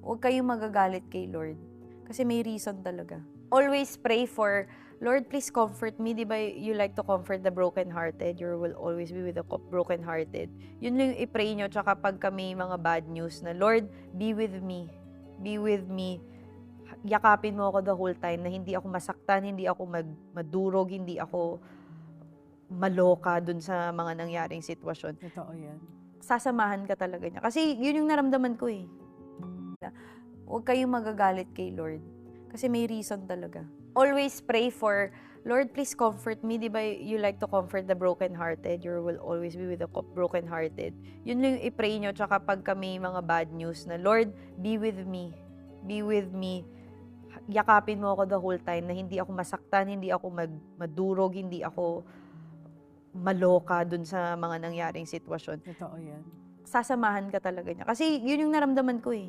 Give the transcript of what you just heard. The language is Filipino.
Huwag kayong magagalit kay Lord. Kasi may reason talaga. Always pray for, Lord, please comfort me. Di ba you like to comfort the brokenhearted? You will always be with the brokenhearted. Yun lang yung i-pray nyo. Tsaka pag kami mga bad news na, Lord, be with me. Be with me. Yakapin mo ako the whole time na hindi ako masaktan, hindi ako madurog, hindi ako maloka dun sa mga nangyaring sitwasyon. Totoo yan. Sasamahan ka talaga niya. Kasi yun yung naramdaman ko eh. Huwag kayong magagalit kay Lord. Kasi may reason talaga. Always pray for, Lord, please comfort me. Di ba you like to comfort the brokenhearted? You will always be with the brokenhearted. Yun lang yung i-pray nyo. Tsaka pag kami mga bad news na, Lord, be with me. Be with me. Yakapin mo ako the whole time na hindi ako masaktan, hindi ako madurog, hindi ako maloka dun sa mga nangyaring sitwasyon. Totoo yan. Sasamahan ka talaga niya. Kasi yun yung naramdaman ko eh.